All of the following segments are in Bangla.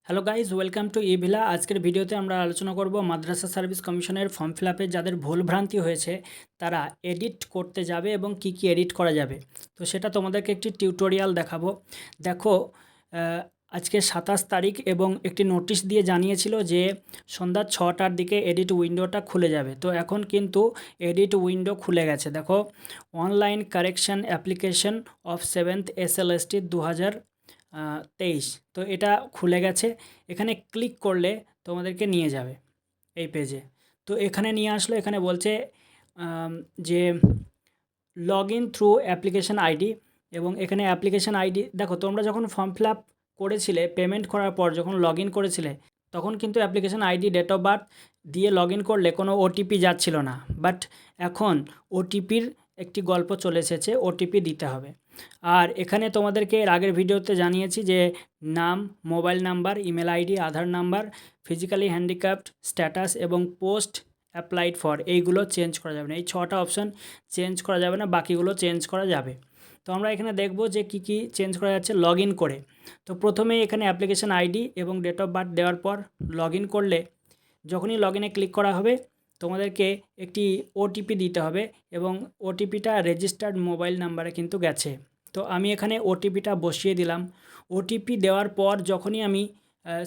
হ্যালো গাইজ, ওয়েলকাম টু ইভিলা। আজকের ভিডিওতে আমরা আলোচনা করব মাদ্রাসা সার্ভিস কমিশনের ফর্ম ফিল আপে যাদের ভুলভ্রান্তি হয়েছে তারা এডিট করতে যাবে এবং কি কি এডিট করা যাবে। তো সেটা তোমাদেরকে একটি টিউটোরিয়াল দেখাবো। দেখো, আজকে 27 তারিখ এবং একটি নোটিশ দিয়ে জানিয়েছিল যে সন্ধ্যা 6টার দিকে এডিট উইন্ডোটা খুলে যাবে। তো এখন কিন্তু এডিট উইন্ডো খুলে গেছে। দেখো, online correction application of 7th SLST 2023। তো এটা খুলে গেছে। এখানে ক্লিক করলে তোমাদেরকে নিয়ে যাবে এই পেজে। তো এখানে নিয়ে আসলো, এখানে বলছে যে log in through application ID, এবং এখানে অ্যাপ্লিকেশান আইডি দেখো, তোমরা যখন ফর্ম ফিল আপ করেছিলে পেমেন্ট করার পর যখন লগ ইন করেছিলে তখন কিন্তু application ID date of birth দিয়ে লগ ইন করলে কোনো ওটিপি যাচ্ছিল না। বাট এখন ওটিপির একটি গল্প চলে এসেছে, ওটিপি দিতে হবে। আর এখানে তোমাদেরকে এর আগের ভিডিওতে জানিয়েছি যে নাম, মোবাইল নাম্বার, ইমেল আইডি, আধার নাম্বার, ফিজিক্যালি হ্যান্ডিক্যাপড স্ট্যাটাস এবং পোস্ট অ্যাপ্লাইড ফর, এইগুলো চেঞ্জ করা যাবে না। এই 6টা অপশান চেঞ্জ করা যাবে না, বাকিগুলো চেঞ্জ করা যাবে। তো আমরা এখানে দেখব যে কি কি চেঞ্জ করা যাচ্ছে লগ ইন করে। তো প্রথমেই এখানে অ্যাপ্লিকেশান আইডি এবং ডেট অফ বার্থ দেওয়ার পর লগ ইন করলে যখনই লগ ইনে ক্লিক করা হবে তোমাদেরকে একটি ওটিপি দিতে হবে, এবং ওটিপিটা রেজিস্টার্ড মোবাইল নাম্বারে কিন্তু গেছে। তো আমি এখানে ওটিপিটা বসিয়ে দিলাম। ওটিপি দেওয়ার পর যখনই আমি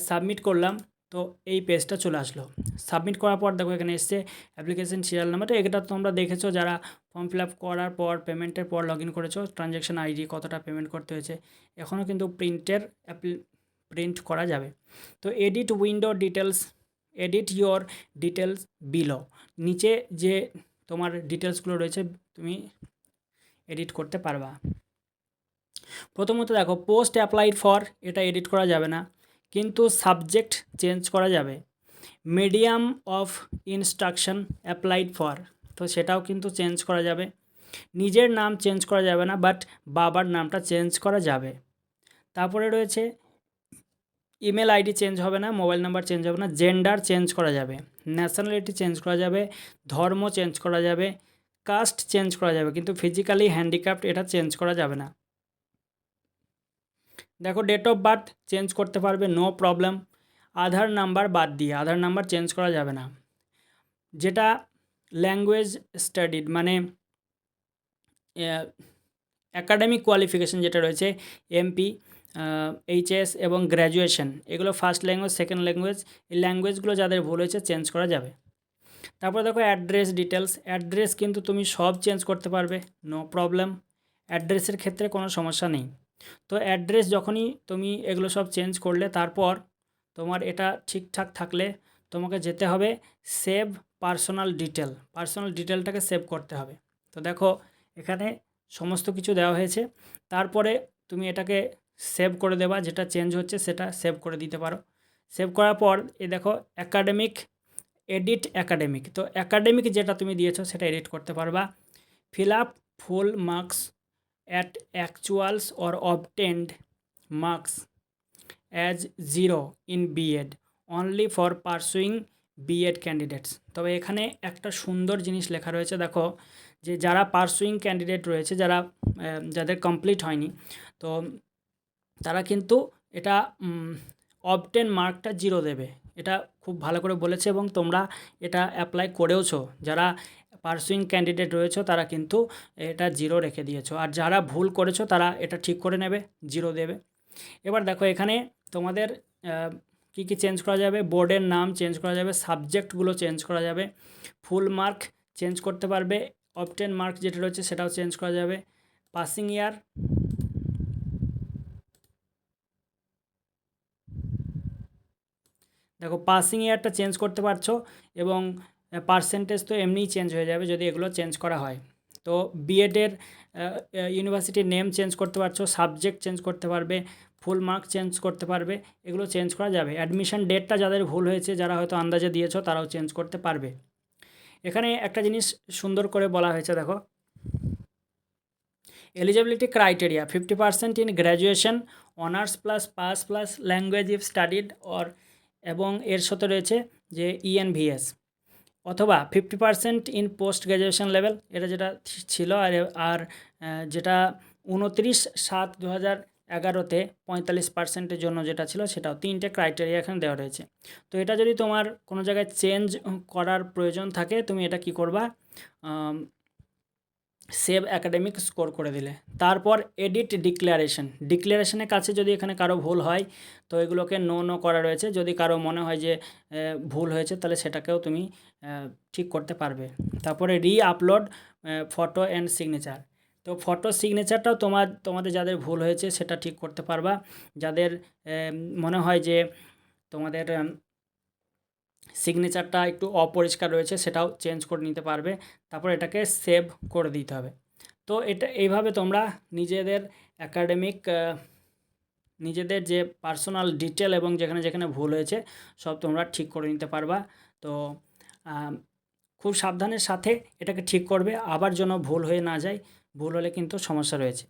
সাবমিট করলাম তো এই পেজটা চলে আসলো। সাবমিট করার পর দেখো এখানে এসছে অ্যাপ্লিকেশন সিরিয়াল নাম্বার। তো এটা তোমরা দেখেছো যারা ফর্ম ফিল আপ করার পর পেমেন্টের পর লগ ইন করেছো, ট্রানজ্যাকশন আইডি, কতটা পেমেন্ট করতে হয়েছে। এখনও কিন্তু প্রিন্ট করা যাবে। তো edit window details, edit your details below, নিচে যে তোমার ডিটেলসগুলো রয়েছে তুমি এডিট করতে পারবা। প্রথমত দেখো, পোস্ট অ্যাপ্লাইড ফর, এটা এডিট করা যাবে না, কিন্তু সাবজেক্ট চেঞ্জ করা যাবে। Medium of instruction applied for, তো সেটাও কিন্তু চেঞ্জ করা যাবে। নিজের নাম চেঞ্জ করা যাবে না, বাট বাবার নামটা চেঞ্জ করা যাবে। তারপরে রয়েছে ইমেল আইডি চেঞ্জ হবে না, মোবাইল নাম্বার চেঞ্জ হবে না। জেন্ডার চেঞ্জ করা যাবে, ন্যাশনালিটি চেঞ্জ করা যাবে, ধর্ম চেঞ্জ করা যাবে, কাস্ট চেঞ্জ করা যাবে, কিন্তু ফিজিক্যালি হ্যান্ডিক্যাপড এটা চেঞ্জ করা যাবে না। দেখো, ডেট অফ বার্থ চেঞ্জ করতে পারবে, নো প্রবলেম। আধার নাম্বার বাদ দিয়ে, আধার নাম্বার চেঞ্জ করা যাবে না। যেটা ল্যাঙ্গুয়েজ স্টাডিড মানে অ্যাকাডেমিক কোয়ালিফিকেশান যেটা রয়েছে এমপি, এইচএস এবং গ্র্যাজুয়েশন, এগুলো ফার্স্ট ল্যাঙ্গুয়েজ, সেকেন্ড ল্যাঙ্গুয়েজ, এই ল্যাঙ্গুয়েজগুলো যাদের ভুল হয়েছে চেঞ্জ করা যাবে। তারপর দেখো অ্যাড্রেস ডিটেলস, অ্যাড্রেস কিন্তু তুমি সব চেঞ্জ করতে পারবে, নো প্রবলেম। অ্যাড্রেসের ক্ষেত্রে কোনো সমস্যা নেই। তো অ্যাড্রেস যখনই তুমি এগুলো সব চেঞ্জ করলে তারপর তোমার এটা ঠিকঠাক থাকলে তোমাকে যেতে হবে সেভ পার্সোনাল ডিটেল, পার্সোনাল ডিটেলটাকে সেভ করতে হবে। তো দেখো এখানে সমস্ত কিছু দেওয়া হয়েছে। তারপরে তুমি এটাকে সেভ করে দেবা, যেটা চেঞ্জ হচ্ছে সেটা সেভ করে দিতে পারো। সেভ করার পর দেখো অ্যাকাডেমিক, এডিট অ্যাকাডেমিক, তো অ্যাকাডেমিক যেটা তুমি দিয়েছো সেটা এডিট করতে পারবা। Fill up full marks at actuals or obtained marks as 0 in B.ed only for pursuing B.ed candidates। তবে এখানে একটা সুন্দর জিনিস লেখা রয়েছে, দেখো যে যারা পারসুইং ক্যান্ডিডেট রয়েছে, যাদের কমপ্লিট হয়নি, তো তারা কিন্তু এটা অবটেন মার্কটা 0 দেবে। এটা খুব ভালো করে বলেছে এবং তোমরা এটা অ্যাপ্লাই করেওছো। যারা পারসুইং ক্যান্ডিডেট রয়েছে তারা কিন্তু এটা 0 রেখে দিয়েছো, আর যারা ভুল করেছো তারা এটা ঠিক করে নেবে, 0 দেবে। এবার দেখো এখানে তোমাদের কি কি চেঞ্জ করা যাবে। বোর্ডের নাম চেঞ্জ করা যাবে, সাবজেক্টগুলো চেঞ্জ করা যাবে, ফুল মার্ক চেঞ্জ করতে পারবে, অবটেন মার্ক যেটা রয়েছে সেটাও চেঞ্জ করা যাবে। পাসিং ইয়ার, দেখো পাসিং ইয়ারটা চেঞ্জ করতে পারছো, এবং পার্সেন্টেজ তো এমনিই চেঞ্জ হয়ে যাবে যদি এগুলো চেঞ্জ করা হয়। তো বিএডের ইউনিভার্সিটির নেম চেঞ্জ করতে পারছো, সাবজেক্ট চেঞ্জ করতে পারবে, ফুল মার্ক চেঞ্জ করতে পারবে, এগুলো চেঞ্জ করা যাবে। অ্যাডমিশন ডেটটা যাদের ভুল হয়েছে, যারা হয়তো আন্দাজে দিয়েছো তারাও চেঞ্জ করতে পারবে। এখানে একটা জিনিস সুন্দর করে বলা হয়েছে, দেখো eligibility criteria 50% in graduation, honours plus pass plus language if studied or, এবং এর সাথে রয়েছে যে ENVS, অথবা 50% ইন পোস্ট গ্র্যাজুয়েশন লেভেল, এটা যেটা ছিল। আর যেটা 29/7/2021 11তে 45%-এর জন্য যেটা ছিল সেটাও 3টে ক্রাইটেরিয়া এখানে দেওয়া রয়েছে। তো এটা যদি তোমার কোনো জায়গায় চেঞ্জ করার প্রয়োজন থাকে, তুমি এটা কি করবা, সেভ অ্যাকাডেমিক স্কোর করে দিলে। তারপর এডিট ডিক্লারেশনের কাছে যদি এখানে কারো ভুল হয় তো এগুলোকে নো করা রয়েছে। যদি কারো মনে হয় যে ভুল হয়েছে তাহলে সেটাকেও তুমি ঠিক করতে পারবে। তারপরে আপলোড ফটো অ্যান্ড সিগনেচার। তো ফটো সিগনেচারটাও তোমাদের যাদের ভুল হয়েছে সেটা ঠিক করতে পারবা। যাদের মনে হয় যে তোমাদের সিগনেচারটা একটু অপরিষ্কার রয়েছে সেটাও চেঞ্জ করে নিতে পারবে। তারপর এটাকে সেভ করে দিতে হবে। তো এটা এইভাবে তোমরা নিজেদের অ্যাকাডেমিক নিজেদের যে পার্সোনাল ডিটেল এবং যেখানে যেখানে ভুল হয়েছে সব তোমরা ঠিক করে নিতে পারবা। তো খুব সাবধানের সাথে এটাকে ঠিক করবে, আবার যেন ভুল হয়ে না যায়। ভুল হলে কিন্তু সমস্যা রয়েছে।